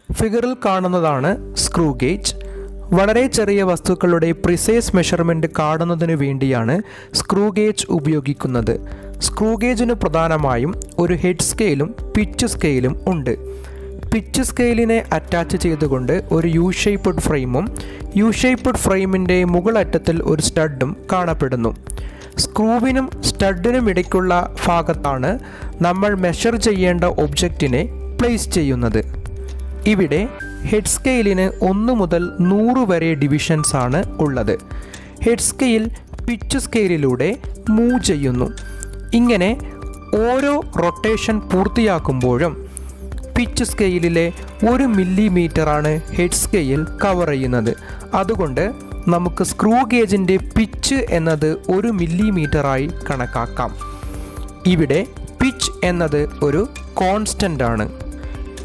ഫിഗറിൽ കാണുന്നതാണ് screw gauge. വളരെ ചെറിയ വസ്തുക്കളുടെ പ്രിസൈസ് മെഷർമെൻറ്റ് കാണുന്നതിന് വേണ്ടിയാണ് സ്ക്രൂ ഗേജ് ഉപയോഗിക്കുന്നത്. സ്ക്രൂ ഗേജിന് പ്രധാനമായും ഒരു ഹെഡ് സ്കെയിലും പിച്ച് സ്കെയിലും ഉണ്ട്. പിച്ച് സ്കെയിലിനെ അറ്റാച്ച് ചെയ്തുകൊണ്ട് ഒരു യു ഷേപ്പ്ഡ് ഫ്രെയിമും യു ഷേപ്പ്ഡ് ഫ്രെയിമിൻ്റെ മുകളറ്റത്തിൽ ഒരു സ്റ്റഡും കാണപ്പെടുന്നു. സ്ക്രൂവിനും സ്റ്റഡിനും ഇടയ്ക്കുള്ള ഭാഗത്താണ് നമ്മൾ മെഷർ ചെയ്യേണ്ട ഒബ്ജക്റ്റിനെ പ്ലേസ് ചെയ്യുന്നത്. ഇവിടെ ഹെഡ് സ്കെയിലിന് 1 മുതൽ 100 വരെ ഡിവിഷൻസ് ആണ് ഉള്ളത്. ഹെഡ് സ്കെയിൽ പിച്ച് സ്കെയിലിലൂടെ മൂവ് ചെയ്യുന്നു. ഇങ്ങനെ ഓരോ റൊട്ടേഷൻ പൂർത്തിയാക്കുമ്പോഴും പിച്ച് സ്കെയിലിലെ 1 മില്ലിമീറ്ററാണ് ഹെഡ് സ്കെയിൽ കവർ ചെയ്യുന്നത്. അതുകൊണ്ട് നമുക്ക് സ്ക്രൂ ഗേജിൻ്റെ പിച്ച് എന്നത് 1 മില്ലിമീറ്ററായി കണക്കാക്കാം. ഇവിടെ പിച്ച് എന്നത് ഒരു കോൺസ്റ്റൻ്റ് ആണ്.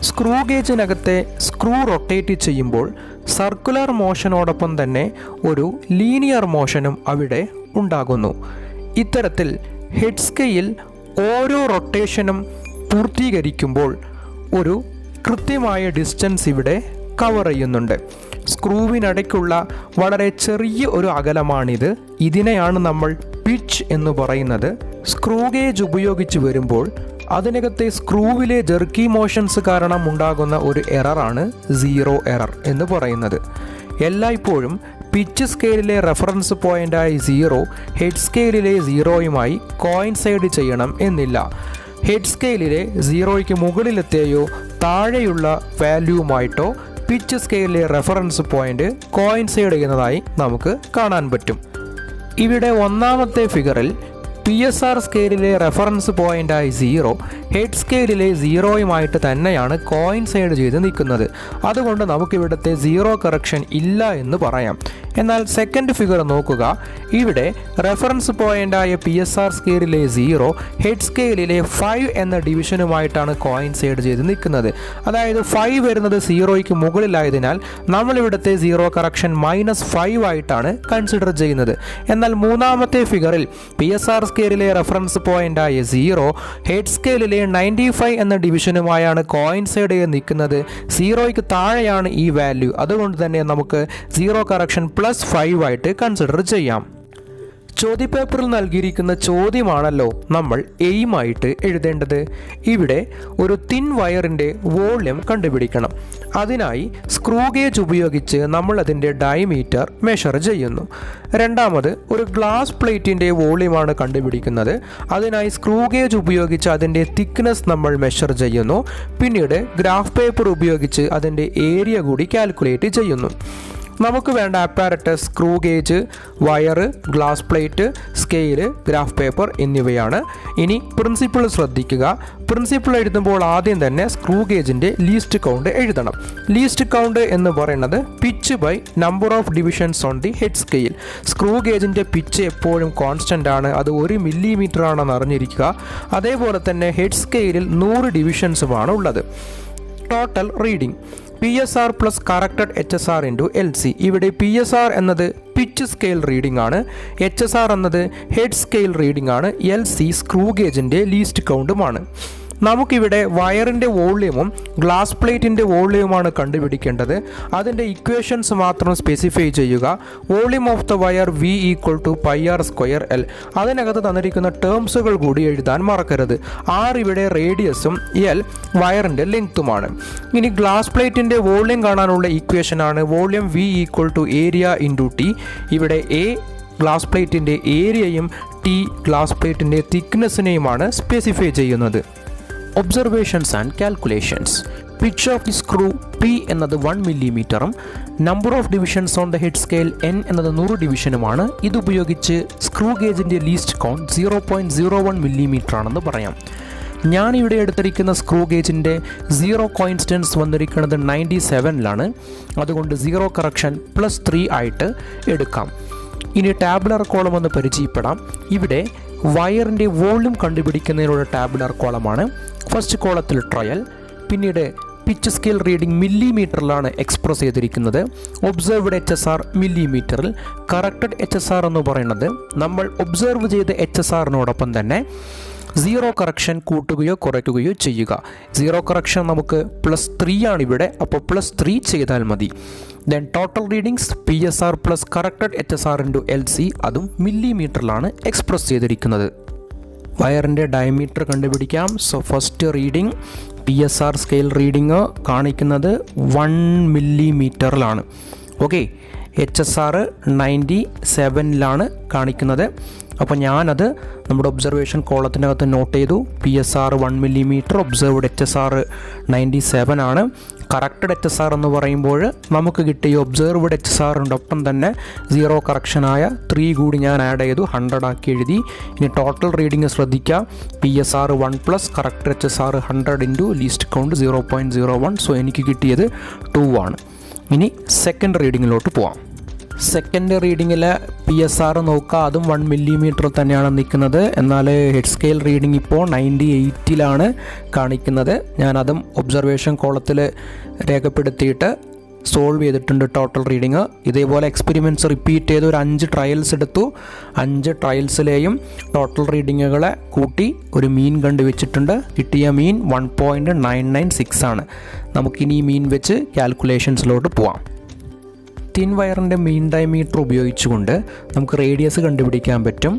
സ്ക്രൂ ഗേജിനകത്തെ സ്ക്രൂ റൊട്ടേറ്റ് ചെയ്യുമ്പോൾ സർക്കുലർ മോഷനോടൊപ്പം തന്നെ ഒരു ലീനിയർ മോഷനും അവിടെ ഉണ്ടാകുന്നു. ഇത്തരത്തിൽ ഹെഡ് സ്കെയിൽ ഓരോ റൊട്ടേഷനും പൂർത്തീകരിക്കുമ്പോൾ ഒരു കൃത്യമായ ഡിസ്റ്റൻസ് ഇവിടെ കവർ ചെയ്യുന്നുണ്ട്. സ്ക്രൂവിനിടയ്ക്കുള്ള വളരെ ചെറിയ ഒരു അകലമാണിത്. ഇതിനെയാണ് നമ്മൾ പിച്ച് എന്ന് പറയുന്നത്. സ്ക്രൂ ഗേജ് ഉപയോഗിച്ച് വരുമ്പോൾ അതിനകത്തെ സ്ക്രൂവിലെ ജെർക്കി മോഷൻസ് കാരണം ഉണ്ടാകുന്ന ഒരു എററാണ് സീറോ എറർ എന്ന് പറയുന്നത്. എല്ലായ്പ്പോഴും പിച്ച് സ്കെയിലിലെ റെഫറൻസ് പോയിൻ്റായി 0 ഹെഡ് സ്കെയിലിലെ 0യുമായി കോയിൻസൈഡ് ചെയ്യണം എന്നില്ല. ഹെഡ് സ്കെയിലിലെ 0യ്ക്ക് മുകളിലെത്തിയോ താഴെയുള്ള വാല്യൂവുമായിട്ടോ പിച്ച് സ്കെയിലിലെ റെഫറൻസ് പോയിൻ്റ് കോയിൻസൈഡ് ചെയ്യുന്നതായി നമുക്ക് കാണാൻ പറ്റും. ഇവിടെ ഒന്നാമത്തെ ഫിഗറിൽ PSR സ്കെയിലിലെ റെഫറൻസ് പോയിൻ്റായി 0 ഹെഡ് സ്കെയിലിലെ 0യുമായിട്ട് തന്നെയാണ് കോയിൻസൈഡ് ചെയ്ത് നിൽക്കുന്നത്. അതുകൊണ്ട് നമുക്കിവിടുത്തെ 0 കറക്ഷൻ ഇല്ല എന്ന് പറയാം. എന്നാൽ സെക്കൻഡ് ഫിഗർ നോക്കുക. ഇവിടെ റെഫറൻസ് പോയിൻ്റായ PSR സ്കെയിലിലെ 0 ഹെഡ് സ്കെയിലിലെ 5 എന്ന ഡിവിഷനുമായിട്ടാണ് കോയിൻസൈഡ് ചെയ്ത് നിൽക്കുന്നത്. അതായത് 5 വരുന്നത് 0യ്ക്ക് മുകളിലായതിനാൽ നമ്മളിവിടുത്തെ 0 കറക്ഷൻ -5 ആയിട്ടാണ് കൺസിഡർ ചെയ്യുന്നത്. എന്നാൽ മൂന്നാമത്തെ ഫിഗറിൽ PSR സ്കെയിലിലെ റെഫറൻസ് പോയിൻ്റായ 0 ഹെഡ് സ്കെയിലിലെ 95 എന്ന ഡിവിഷനുമായാണ് കോയിൻസൈഡ് ചെയ്ത് നിൽക്കുന്നത്. 0യ്ക്ക് താഴെയാണ് ഈ വാല്യൂ. അതുകൊണ്ട് തന്നെ നമുക്ക് 0 കറക്ഷൻ +5 ആയിട്ട് കൺസിഡർ ചെയ്യാം. ചോദ്യപേപ്പറിൽ നൽകിയിരിക്കുന്ന ചോദ്യമാണല്ലോ നമ്മൾ എയിമായിട്ട് എഴുതേണ്ടത്. ഇവിടെ ഒരു തിൻ വയറിൻ്റെ വോള്യം കണ്ടുപിടിക്കണം. അതിനായി സ്ക്രൂ ഗേജ് ഉപയോഗിച്ച് നമ്മൾ അതിൻ്റെ ഡയമീറ്റർ മെഷർ ചെയ്യുന്നു. രണ്ടാമത് ഒരു ഗ്ലാസ് പ്ലേറ്റിൻ്റെ വോള്യമാണ് കണ്ടുപിടിക്കുന്നത്. അതിനായി സ്ക്രൂ ഗേജ് ഉപയോഗിച്ച് അതിൻ്റെ തിക്നെസ് നമ്മൾ മെഷർ ചെയ്യുന്നു. പിന്നീട് ഗ്രാഫ് പേപ്പർ ഉപയോഗിച്ച് അതിൻ്റെ ഏരിയ കൂടി കാൽക്കുലേറ്റ് ചെയ്യുന്നു. നമുക്ക് വേണ്ട apparatus screw gauge, wire, glass plate, scale, graph paper എന്നിവയാണ്. ഇനി പ്രിൻസിപ്പിൾ ശ്രദ്ധിക്കുക. പ്രിൻസിപ്പിൾ എഴുതുമ്പോൾ ആദ്യം തന്നെ സ്ക്രൂ ഗേജിൻ്റെ ലീസ്റ്റ് കൗണ്ട് എഴുതണം. ലീസ്റ്റ് കൗണ്ട് എന്ന് പറയുന്നത് pitch by number of divisions on the head scale. Screw ഗേജിൻ്റെ പിച്ച് എപ്പോഴും കോൺസ്റ്റൻ്റ് ആണ്. അത് 1 മില്ലിമീറ്റർ ആണെന്ന് അറിഞ്ഞിരിക്കുക. അതേപോലെ തന്നെ ഹെഡ് സ്കെയിലിൽ 100 ഡിവിഷൻസുമാണ് ഉള്ളത്. Total reading PSR plus corrected HSR into LC. ഇവിടെ PSR എന്നത് പിച്ച് സ്കെയിൽ റീഡിംഗ് ആണ്, HSR എന്നത് ഹെഡ് സ്കെയിൽ റീഡിംഗ് ആണ്, LC സ്ക്രൂ ഗേജിൻ്റെ ലീസ്റ്റ് കൗണ്ടുമാണ്. നമുക്കിവിടെ വയറിൻ്റെ വോള്യൂമും ഗ്ലാസ് പ്ലേറ്റിൻ്റെ വോള്യൂമാണ് കണ്ടുപിടിക്കേണ്ടത്. അതിൻ്റെ ഇക്വേഷൻസ് മാത്രം സ്പെസിഫൈ ചെയ്യുക. Volume of the wire V = πr²L. അതിനകത്ത് തന്നിരിക്കുന്ന ടേംസുകൾ കൂടി എഴുതാൻ മറക്കരുത്. R ഇവിടെ റേഡിയസും L വയറിൻ്റെ ലെങ്ത്തുമാണ്. ഇനി ഗ്ലാസ് പ്ലേറ്റിൻ്റെ വോള്യൂം കാണാനുള്ള ഇക്വേഷനാണ് volume V = area into T. ഇവിടെ A ഗ്ലാസ് പ്ലേറ്റിൻ്റെ ഏരിയയും T ഗ്ലാസ് പ്ലേറ്റിൻ്റെ തിക്നെസ്സിനെയുമാണ് സ്പെസിഫൈ ചെയ്യുന്നത്. Observations and calculations. Pitch of the screw P എന്നത് 1 മില്ലിമീറ്ററും number of divisions on the head scale N എന്നത് 100 ഡിവിഷനുമാണ്. ഇതുപയോഗിച്ച് സ്ക്രൂ ഗേജിൻ്റെ ലീസ്റ്റ് കൗണ്ട് 0.01 മില്ലിമീറ്റർ ആണെന്ന് പറയാം. ഞാനിവിടെ എടുത്തിരിക്കുന്ന സ്ക്രൂ ഗേജിൻ്റെ 0 കോയിൻസ്റ്റൻസ് വന്നിരിക്കുന്നത് 97ലാണ്. അതുകൊണ്ട് 0 കറക്ഷൻ +3 ആയിട്ട് എടുക്കാം. ഇനി ടാബുലർ കോളം ഒന്ന് പരിചയപ്പെടാം. ഇവിടെ വയറിൻ്റെ വോള്യൂം കണ്ടുപിടിക്കുന്നതിനുള്ള ടാബുലർ കോളമാണ്. ഫസ്റ്റ് കോളത്തിൽ ട്രയൽ, പിന്നീട് പിച്ച് സ്കെയിൽ റീഡിംഗ് മില്ലിമീറ്ററിലാണ് എക്സ്പ്രസ് ചെയ്തിരിക്കുന്നത്. ഒബ്സർവ്ഡ് HSR മില്ലിമീറ്ററിൽ, കറക്റ്റഡ് HSR എന്ന് പറയുന്നത് നമ്മൾ ഒബ്സർവ് ചെയ്ത HSRനോടൊപ്പം തന്നെ സീറോ കറക്ഷൻ കൂട്ടുകയോ കുറയ്ക്കുകയോ ചെയ്യുക. സീറോ കറക്ഷൻ നമുക്ക് +3 ആണ് ഇവിടെ, അപ്പോൾ +3 ചെയ്താൽ മതി. Then total readings PSR plus corrected HSR into LC, അതും മില്ലിമീറ്ററിലാണ് എക്സ്പ്രസ് ചെയ്തിരിക്കുന്നത്. വയറിൻ്റെ ഡയമീറ്റർ കണ്ടുപിടിക്കാം. So first reading PSR scale reading കാണിക്കുന്നത് 1 മില്ലിമീറ്ററിലാണ്. ഓക്കെ, HSR 97ലാണ് കാണിക്കുന്നത്. അപ്പോൾ ഞാനത് നമ്മുടെ ഒബ്സർവേഷൻ കോളത്തിനകത്ത് നോട്ട് ചെയ്തു. PSR 1 മില്ലിമീറ്റർ, ഒബ്സർവ്ഡ് HSR 97 ആണ്. കറക്റ്റഡ് HSR എന്ന് പറയുമ്പോൾ നമുക്ക് കിട്ടിയ ഒബ്സർവ്ഡ് HSRനോടൊപ്പം തന്നെ സീറോ കറക്ഷനായ 3 കൂടി ഞാൻ ആഡ് ചെയ്തു, 100 ആക്കി എഴുതി. ഇനി ടോട്ടൽ റീഡിങ് ശ്രദ്ധിക്കുക. PSR 1 plus corrected HSR 100 into least count 0.01. So എനിക്ക് കിട്ടിയത് 2 ആണ്. ഇനി സെക്കൻഡ് റീഡിങ്ങിലോട്ട് പോവാം. സെക്കൻഡ് റീഡിങ്ങിൽ PSR നോക്കുക, അതും 1 മില്ലിമീറ്റർ തന്നെയാണ് നിൽക്കുന്നത്. എന്നാൽ ഹെഡ് സ്കെയിൽ റീഡിംഗ് ഇപ്പോൾ 98ലാണ് കാണിക്കുന്നത്. ഞാനതും ഒബ്സർവേഷൻ കോളത്തിൽ രേഖപ്പെടുത്തിയിട്ട് സോൾവ് ചെയ്തിട്ടുണ്ട് ടോട്ടൽ റീഡിങ്. ഇതേപോലെ എക്സ്പെരിമെൻറ്റ്സ് റിപ്പീറ്റ് ചെയ്ത് ഒരു 5 ട്രയൽസ് എടുത്തു. 5 ട്രയൽസിലെയും ടോട്ടൽ റീഡിങ്ങുകളെ കൂട്ടി ഒരു മീൻ കണ്ടുവച്ചിട്ടുണ്ട്. കിട്ടിയ മീൻ 1.996 ആണ്. നമുക്കിനി ഈ മീൻ വെച്ച് കാൽക്കുലേഷൻസിലോട്ട് പോവാം. തിൻ വയറിൻ്റെ മീൻ ഡയമീറ്റർ ഉപയോഗിച്ചുകൊണ്ട് നമുക്ക് റേഡിയസ് കണ്ടുപിടിക്കാൻ പറ്റും.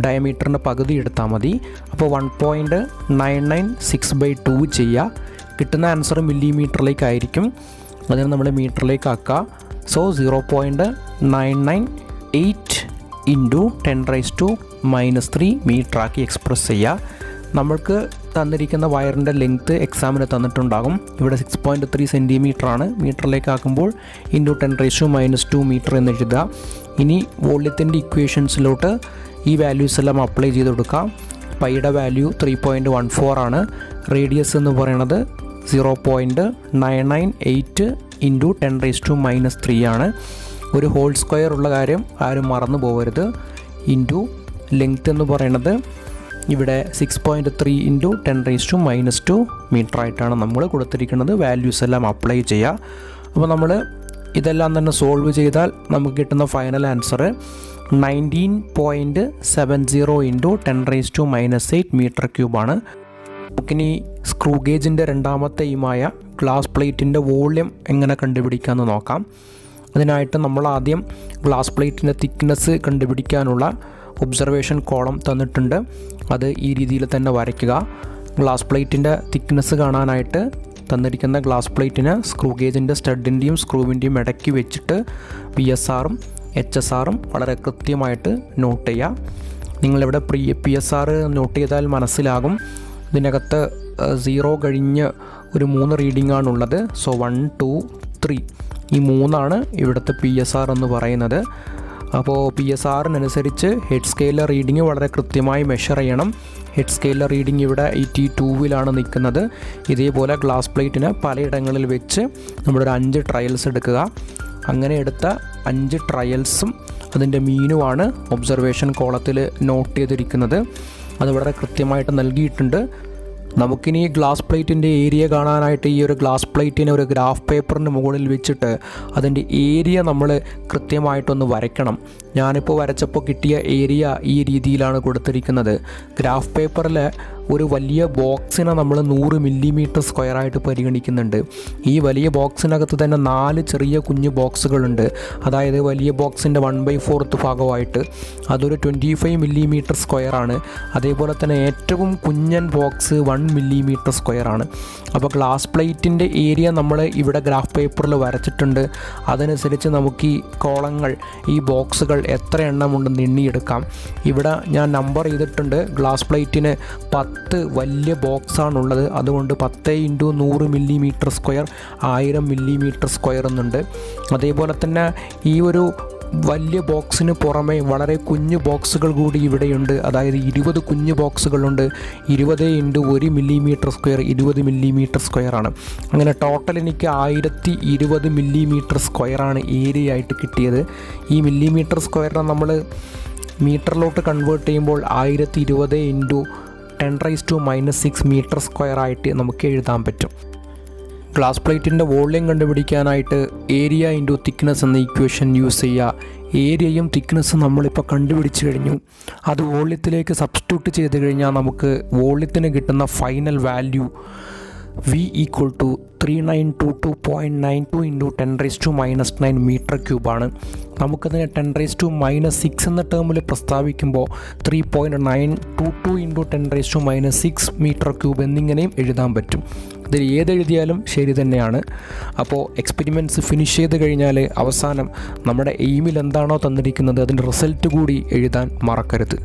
ഡയമീറ്ററിൻ്റെ പകുതി എടുത്താൽ മതി. അപ്പോൾ 1.996/2 ചെയ്യുക. കിട്ടുന്ന ആൻസർ മില്ലിമീറ്ററിലേക്കായിരിക്കും. അതിന് നമ്മൾ മീറ്ററിലേക്ക് ആക്കുക. സോ 0.998 ഇൻറ്റു 10⁻³ മീറ്ററാക്കി എക്സ്പ്രസ് ചെയ്യുക. നമ്മൾക്ക് തന്നിരിക്കുന്ന വയറിൻ്റെ ലെങ്ത്ത് എക്സാമിന് തന്നിട്ടുണ്ടാകും. ഇവിടെ 6.3 സെൻറ്റിമീറ്റർ ആണ്. മീറ്ററിലേക്ക് ആക്കുമ്പോൾ ഇൻറ്റു 10⁻² മീറ്റർ എന്ന് എഴുതുക. ഇനി വോള്യത്തിൻ്റെ ഇക്വേഷൻസിലോട്ട് ഈ വാല്യൂസ് എല്ലാം അപ്ലൈ ചെയ്ത് കൊടുക്കാം. പൈയുടെ വാല്യൂ 3.14 ആണ്. റേഡിയസ് എന്ന് പറയുന്നത് 0.998 ഇൻറ്റു 10⁻³ ആണ്. ഒരു ഹോൾ സ്ക്വയർ ഉള്ള കാര്യം ആരും മറന്നു പോകരുത്. ഇൻറ്റു ലെങ്ത്ത് എന്ന് പറയുന്നത് ഇവിടെ 6.3 ഇൻറ്റു 10⁻² മീറ്റർ ആയിട്ടാണ് നമ്മൾ കൊടുത്തിരിക്കുന്നത്. വാല്യൂസ് എല്ലാം അപ്ലൈ ചെയ്യുക. അപ്പോൾ നമ്മൾ ഇതെല്ലാം തന്നെ സോൾവ് ചെയ്താൽ നമുക്ക് കിട്ടുന്ന ഫൈനൽ ആൻസർ 19.70 ഇൻറ്റു 10⁻⁻8 മീറ്റർ ക്യൂബാണ്. നമുക്കിനി സ്ക്രൂ ഗേജിൻ്റെ രണ്ടാമത്തെ എയിമായ ഗ്ലാസ് പ്ലേറ്റിൻ്റെ വോള്യം എങ്ങനെ കണ്ടുപിടിക്കാമെന്ന് നോക്കാം. അതിനായിട്ട് നമ്മൾ ആദ്യം ഗ്ലാസ് പ്ലേറ്റിൻ്റെ തിക്നെസ് കണ്ടുപിടിക്കാനുള്ള ഒബ്സർവേഷൻ കോളം തന്നിട്ടുണ്ട്. അത് ഈ രീതിയിൽ തന്നെ വരയ്ക്കുക. ഗ്ലാസ് പ്ലേറ്റിൻ്റെ തിക്നെസ് കാണാനായിട്ട് തന്നിരിക്കുന്ന ഗ്ലാസ് പ്ലേറ്റിന് സ്ക്രൂ ഗേജിൻ്റെ സ്റ്റഡിൻ്റെയും സ്ക്രൂവിൻ്റെയും ഇടയ്ക്ക് വെച്ചിട്ട് PSRഉം HSRഉം വളരെ കൃത്യമായിട്ട് നോട്ട് ചെയ്യുക. നിങ്ങളിവിടെ PSR നോട്ട് ചെയ്താൽ മനസ്സിലാകും. ഇതിനകത്ത് 0 കഴിഞ്ഞ് ഒരു 3 റീഡിംഗ് ആണുള്ളത്. സോ 1, 2, 3 ഈ 3ആണ് ഇവിടുത്തെ PSR എന്ന് പറയുന്നത്. അപ്പോൾ PSRനനുസരിച്ച് ഹെഡ് സ്കെയിലർ റീഡിങ് വളരെ കൃത്യമായി മെഷർ ചെയ്യണം. ഹെഡ് സ്കെയിലർ റീഡിങ് ഇവിടെ 82ലാണ് നിൽക്കുന്നത്. ഇതേപോലെ ഗ്ലാസ് പ്ലേറ്റിന് പലയിടങ്ങളിൽ വെച്ച് നമ്മളൊരു 5 ട്രയൽസ് എടുക്കുക. അങ്ങനെ എടുത്ത 5 ട്രയൽസും അതിൻ്റെ മീനുമാണ് ഒബ്സർവേഷൻ കോളത്തിൽ നോട്ട് ചെയ്തിരിക്കുന്നത്. അത് വളരെ കൃത്യമായിട്ട് നൽകിയിട്ടുണ്ട്. നമുക്കിനി ഗ്ലാസ് പ്ലേറ്റിൻ്റെ ഏരിയ കാണാനായിട്ട് ഈ ഒരു ഗ്ലാസ് പ്ലേറ്റിനെ ഒരു ഗ്രാഫ് പേപ്പറിന് മുകളിൽ വെച്ചിട്ട് അതിൻ്റെ ഏരിയ നമ്മൾ കൃത്യമായിട്ടൊന്ന് വരയ്ക്കണം. ഞാനിപ്പോൾ വരച്ചപ്പോൾ കിട്ടിയ ഏരിയ ഈ രീതിയിലാണ് കൊടുത്തിരിക്കുന്നത്. ഗ്രാഫ് പേപ്പറിൽ ഒരു വലിയ ബോക്സിനെ നമ്മൾ 100 മില്ലിമീറ്റർ സ്ക്വയറായിട്ട് പരിഗണിക്കുന്നുണ്ട്. ഈ വലിയ ബോക്സിനകത്ത് തന്നെ 4 ചെറിയ കുഞ്ഞു ബോക്സുകളുണ്ട്. അതായത് വലിയ ബോക്സിൻ്റെ 1/4 ഭാഗമായിട്ട് അതൊരു 25 മില്ലിമീറ്റർ സ്ക്വയറാണ്. അതേപോലെ തന്നെ ഏറ്റവും കുഞ്ഞൻ ബോക്സ് 1 മില്ലിമീറ്റർ സ്ക്വയറാണ്. അപ്പോൾ ഗ്ലാസ് പ്ലേറ്റിൻ്റെ ഏരിയ നമ്മൾ ഇവിടെ ഗ്രാഫ് പേപ്പറിൽ വരച്ചിട്ടുണ്ട്. അതനുസരിച്ച് നമുക്ക് ഈ കോളങ്ങൾ, ഈ ബോക്സുകൾ എത്ര എണ്ണമുണ്ടെന്ന് എണ്ണിയെടുക്കാം. ഇവിടെ ഞാൻ നമ്പർ ചെയ്തിട്ടുണ്ട്. ഗ്ലാസ് പ്ലേറ്റിന് 10 വലിയ ബോക്സാണുള്ളത്. അതുകൊണ്ട് 10 × 100 മില്ലിമീറ്റർ സ്ക്വയർ 1000 മില്ലിമീറ്റർ സ്ക്വയർ എന്നുണ്ട്. അതേപോലെ തന്നെ ഈ ഒരു വലിയ ബോക്സിന് പുറമെ വളരെ കുഞ്ഞു ബോക്സുകൾ കൂടി ഇവിടെയുണ്ട്. അതായത് 20 കുഞ്ഞു ബോക്സുകളുണ്ട്. 20 × 1 മില്ലിമീറ്റർ സ്ക്വയർ 20 മില്ലിമീറ്റർ സ്ക്വയറാണ്. അങ്ങനെ ടോട്ടൽ എനിക്ക് 1020 മില്ലിമീറ്റർ സ്ക്വയറാണ് ഏരിയ ആയിട്ട് കിട്ടിയത്. ഈ മില്ലിമീറ്റർ സ്ക്വയറിനെ നമ്മൾ മീറ്ററിലോട്ട് കൺവേർട്ട് ചെയ്യുമ്പോൾ 1020 × 10⁻⁻6 മീറ്റർ സ്ക്വയർ ആയിട്ട് നമുക്ക് എഴുതാൻ പറ്റും. ഗ്ലാസ് പ്ലേറ്റിൻ്റെ വോളിയം കണ്ടുപിടിക്കാനായിട്ട് ഏരിയ ഇൻറ്റു തിക്നെസ് എന്ന ഇക്വേഷൻ യൂസ് ചെയ്യുക. ഏരിയയും തിക്നെസ്സും നമ്മളിപ്പോൾ കണ്ടുപിടിച്ച് കഴിഞ്ഞു. അത് വോള്യത്തിലേക്ക് സബ്സ്റ്റിറ്റ്യൂട്ട് ചെയ്ത് കഴിഞ്ഞാൽ നമുക്ക് വോള്യത്തിന് കിട്ടുന്ന final value V equal to 3922.92 into 10⁻⁻9 metre ക്യൂബാണ്. നമുക്കതിനെ 10⁻⁻6 എന്ന ടേമിൽ പ്രസ്താവിക്കുമ്പോൾ 3.922 ഇൻറ്റു 10⁻⁻6 മീറ്റർ ക്യൂബ് എന്നിങ്ങനെയും എഴുതാൻ പറ്റും. ഇതിൽ ഏതെഴുതിയാലും ശരി തന്നെയാണ്. അപ്പോൾ എക്സ്പെരിമെൻറ്റ്സ് ഫിനിഷ് ചെയ്ത് കഴിഞ്ഞാൽ അവസാനം നമ്മുടെ എയിമിൽ എന്താണോ തന്നിരിക്കുന്നത് അതിൻ്റെ റിസൾട്ട് കൂടി എഴുതാൻ മറക്കരുത്.